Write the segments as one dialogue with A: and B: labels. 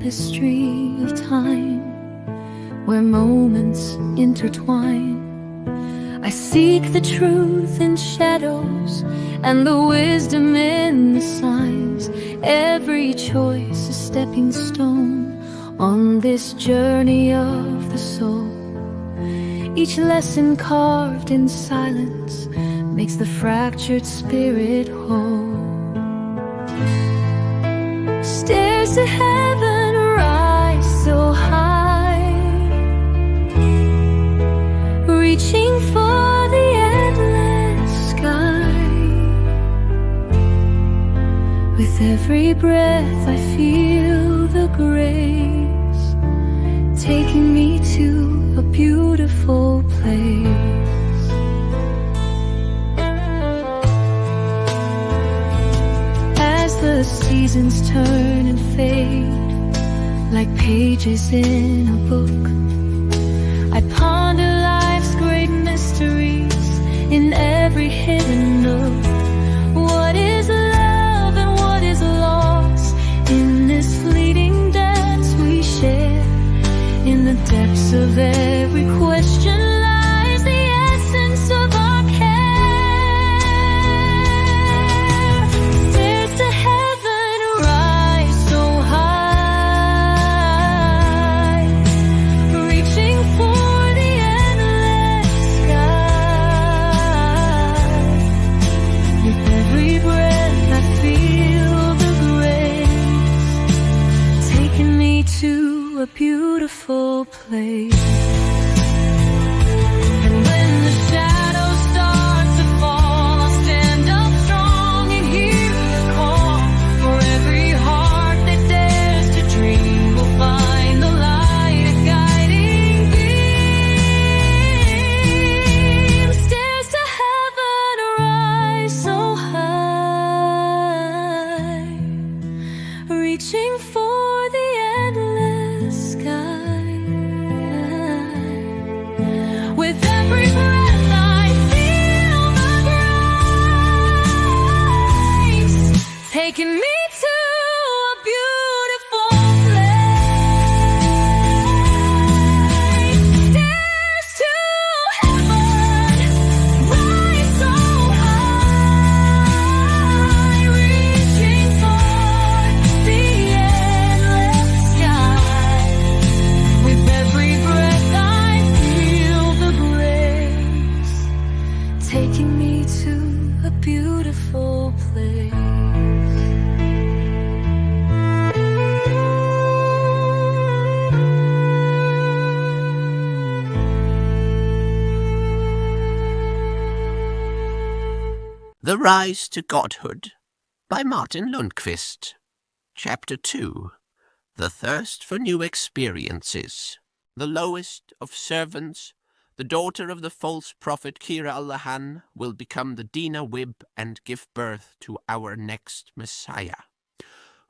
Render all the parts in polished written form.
A: tapestry of time, where moments intertwine. I seek the truth in shadows and the wisdom in the signs. Every choice a stepping stone on this journey of the soul. Each lesson carved in silence makes the fractured spirit whole. Stairs to heaven rise so high, reaching for the endless sky. With every breath I feel the grace taking me to a beautiful place. As the seasons turn and fade like pages in a book, I ponder life's great mysteries in every hidden nook. What is love and what is loss in this fleeting dance we share? In the depths of every question lies the essence of our care. Stairs to heaven rise so high, reaching for the endless sky. With every breath I feel the grace taking me to a beautiful place. And when the shadows start to fall, I'll stand up strong and hear the call. For every heart that dares to dream will find the light, a guiding beam. Stairs to heaven rise so high, reaching for the endless sky. With every breath I feel the grace taking me to a beautiful place. Stairs to heaven rise so high, reaching for the endless sky. With every breath I feel the grace taking me to a beautiful place.
B: The Rise to Godhood by Martin Lundqvist. Chapter 2. The Thirst for New Experiences. The lowest of servants, the daughter of the false prophet Kailow, will become the Dina Wib and give birth to our next Messiah.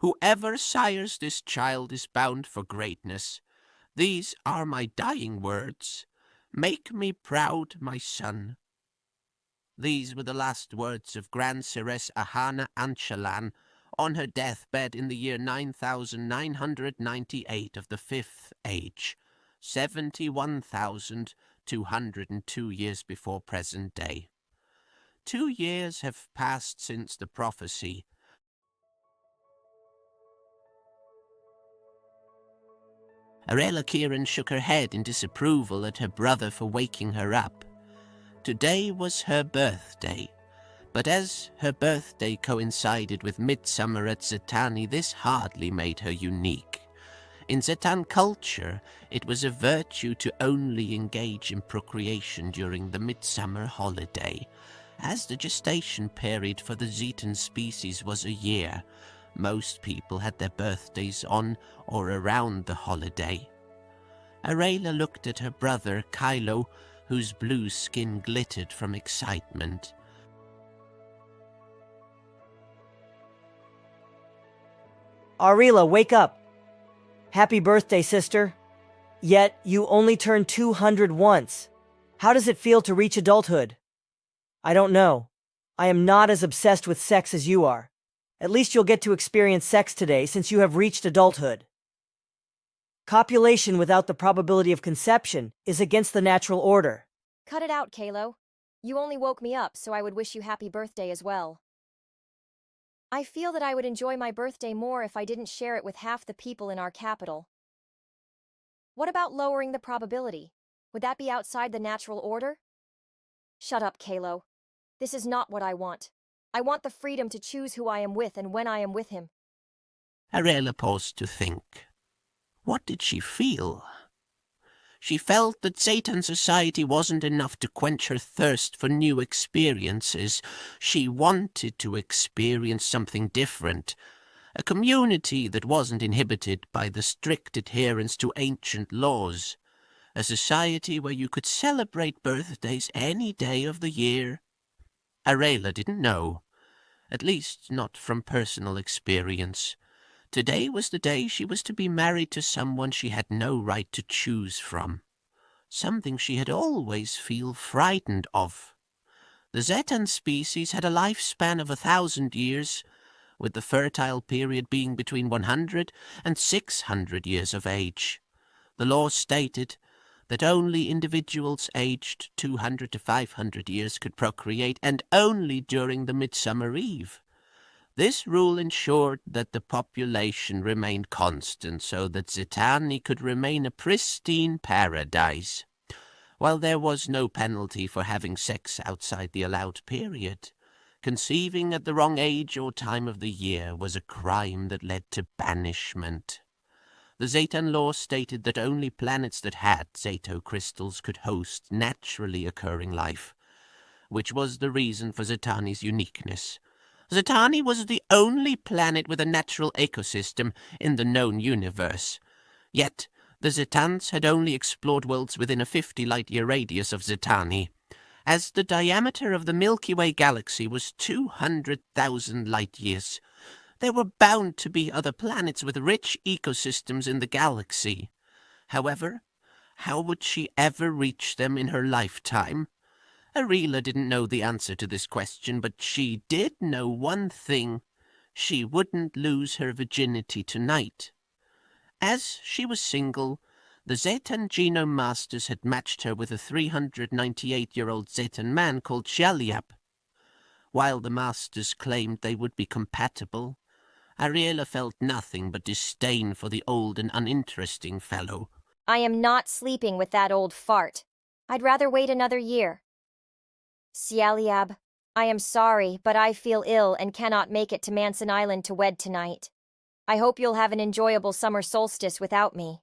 B: Whoever sires this child is bound for greatness. These are my dying words. Make me proud, my son. These were the last words of Grand Siress Ahana Anchalan on her deathbed in the year 9998 of the Fifth Age, 71,202 years before present day. 2 years have passed since the prophecy. Areela Kheeran shook her head in disapproval at her brother for waking her up. Today was her birthday, but as her birthday coincided with midsummer at Zetan, this hardly made her unique. In Zetan culture, it was a virtue to only engage in procreation during the midsummer holiday. As the gestation period for the Zetan species was a year, most people had their birthdays on or around the holiday. Areela looked at her brother, Kailow, whose blue skin glittered from excitement.
C: Areela, wake up! Happy birthday, sister. Yet, you only turned 200 once. How does it feel to reach adulthood? I don't know. I am not as obsessed with sex as you are. At least you'll get to experience sex today since you have reached adulthood. Copulation without the probability of conception is against the natural order.
D: Cut it out, Kailow. You only woke me up, so I would wish you happy birthday as well. I feel that I would enjoy my birthday more if I didn't share it with half the people in our capital. What about lowering the probability? Would that be outside the natural order? Shut up, Kailow. This is not what I want. I want the freedom to choose who I am with and when I am with him.
B: Areela paused to think. What did she feel? She felt that Zetan society wasn't enough to quench her thirst for new experiences. She wanted to experience something different, a community that wasn't inhibited by the strict adherence to ancient laws, a society where you could celebrate birthdays any day of the year. Areela didn't know, at least not from personal experience. Today was the day she was to be married to someone she had no right to choose from, something she had always felt frightened of. The Zetan species had a lifespan of 1,000 years, with the fertile period being between 100 and 600 years of age. The law stated that only individuals aged 200 to 500 years could procreate, and only during the Midsummer Eve. This rule ensured that the population remained constant so that Zetan could remain a pristine paradise. While there was no penalty for having sex outside the allowed period, conceiving at the wrong age or time of the year was a crime that led to banishment. The Zetan law stated that only planets that had Zato crystals could host naturally occurring life, which was the reason for Zetani's uniqueness. Zetani was the only planet with a natural ecosystem in the known universe. Yet, the Zetans had only explored worlds within a 50-light-year radius of Zetani, as the diameter of the Milky Way galaxy was 200,000 light-years. There were bound to be other planets with rich ecosystems in the galaxy. However, how would she ever reach them in her lifetime? Areela didn't know the answer to this question, but she did know one thing. She wouldn't lose her virginity tonight. As she was single, the Zetan Genome Masters had matched her with a 398-year-old Zetan man called Shaliab. While the Masters claimed they would be compatible, Areela felt nothing but disdain for the old and uninteresting fellow.
D: I am not sleeping with that old fart. I'd rather wait another year. Sialiab, I am sorry, but I feel ill and cannot make it to Manson Island to wed tonight. I hope you'll have an enjoyable summer solstice without me.